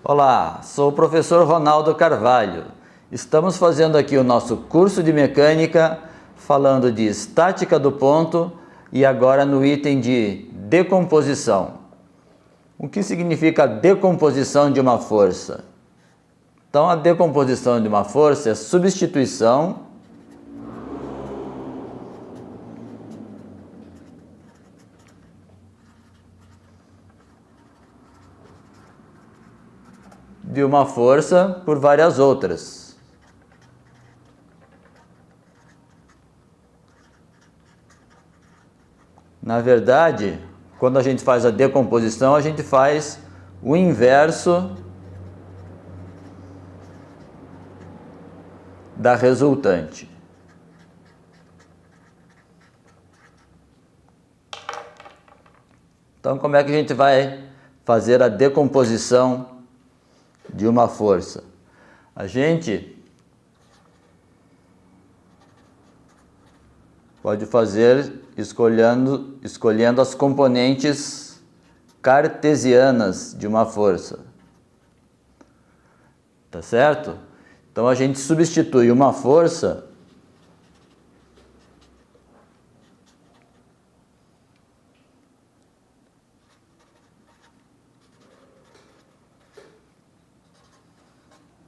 Olá, sou o professor Ronaldo Carvalho. Estamos fazendo aqui o nosso curso de mecânica, falando de estática do ponto e agora no item de decomposição. O que significa a decomposição de uma força? Então, a decomposição de uma força é a substituição de uma força por várias outras. Na verdade, quando a gente faz a decomposição, a gente faz o inverso da resultante. Então, como é que a gente vai fazer a decomposição de uma força? A gente pode fazer escolhendo as componentes cartesianas de uma força. Tá certo? Então a gente substitui uma força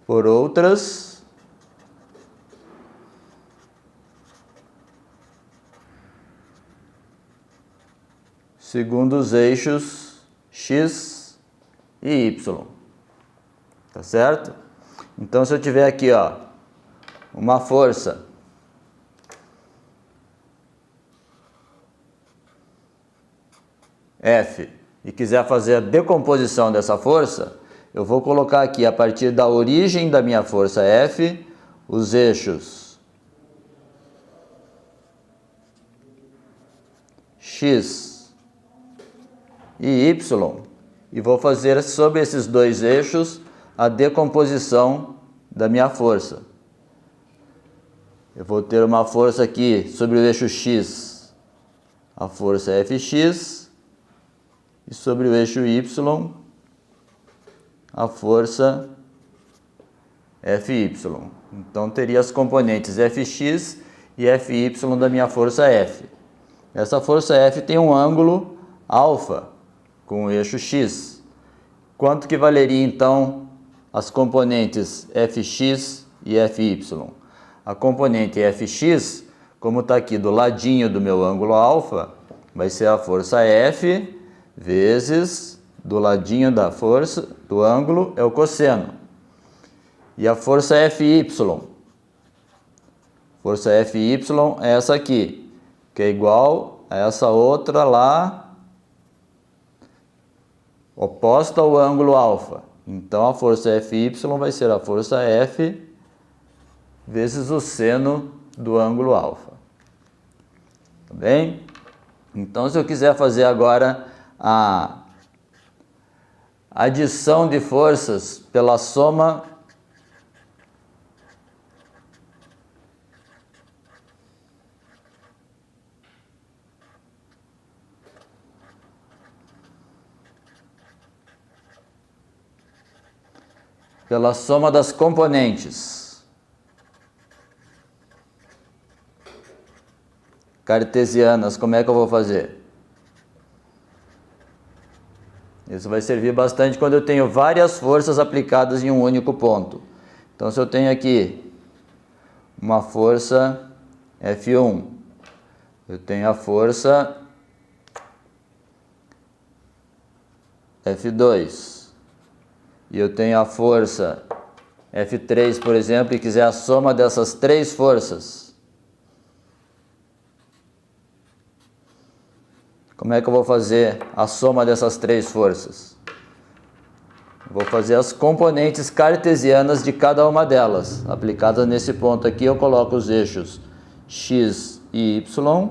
por outras segundo os eixos x e y. Tá certo? Então, se eu tiver aqui, ó, uma força F e quiser fazer a decomposição dessa força, eu vou colocar aqui, a partir da origem da minha força F, os eixos x e y, e vou fazer sobre esses dois eixos a decomposição da minha força. Eu vou ter uma força aqui sobre o eixo x, a força Fx, e sobre o eixo y, a força Fy. Então teria as componentes Fx e Fy da minha força F. Essa força F tem um ângulo alfa com o eixo x. Quanto que valeria então as componentes Fx e Fy? A componente Fx, como está aqui do ladinho do meu ângulo alfa, vai ser a força F vezes do ladinho da força do ângulo é o cosseno. E a força Fy? Força Fy é essa aqui, que é igual a essa outra lá, oposta ao ângulo alfa. Então a força Fy vai ser a força F vezes o seno do ângulo alfa. Tá bem? Então, se eu quiser fazer agora a adição de forças pela soma das componentes cartesianas, como é que eu vou fazer? Isso vai servir bastante quando eu tenho várias forças aplicadas em um único ponto. Então, se eu tenho aqui uma força F1, eu tenho a força F2, e eu tenho a força F3, por exemplo, e quiser a soma dessas três forças, como é que eu vou fazer a soma dessas três forças? Vou fazer as componentes cartesianas de cada uma delas. Aplicadas nesse ponto aqui, eu coloco os eixos x e y.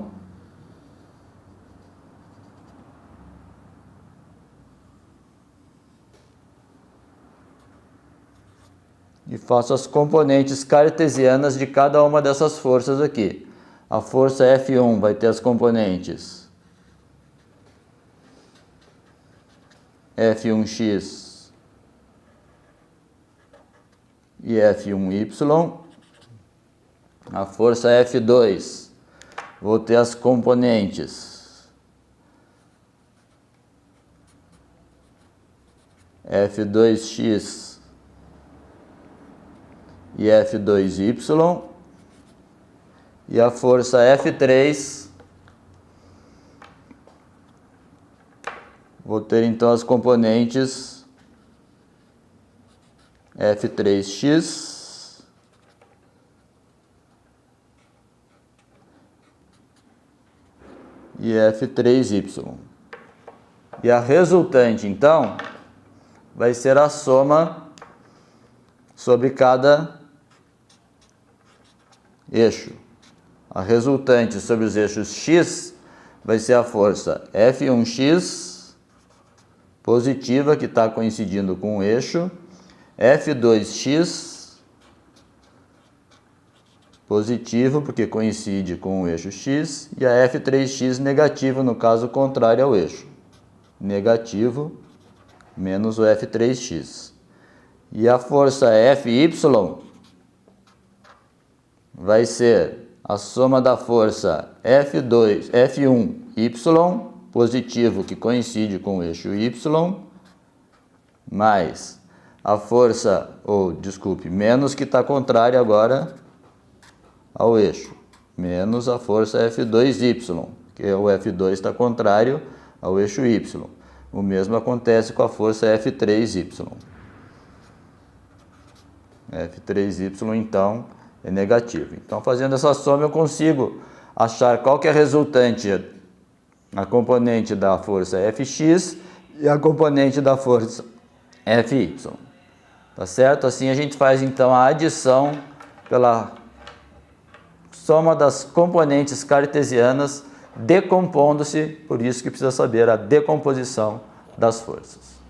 E faço as componentes cartesianas de cada uma dessas forças aqui. A força F1 vai ter as componentes F1x e F1Y. A força F2, vou ter as componentes F2x e F2y. E a força F3, vou ter então as componentes F3x e F3y. E a resultante, então, vai ser a soma sobre cada eixo. A resultante sobre os eixos x vai ser a força F1x positiva, que está coincidindo com o eixo, F2x positivo, porque coincide com o eixo x, e a F3x negativo, no caso contrário ao eixo. Negativo menos o F3x. E a força Fy vai ser a soma da força F1y positivo, que coincide com o eixo y, mais a força, menos que está contrária agora ao eixo, menos a força F2y, que o F2 está contrário ao eixo y. O mesmo acontece com a força F3y. F3y, então, é negativo. Então, fazendo essa soma, eu consigo achar qual que é a resultante, a componente da força Fx e a componente da força Fy. Tá certo? Assim a gente faz, então, a adição pela soma das componentes cartesianas, decompondo-se, por isso que precisa saber a decomposição das forças.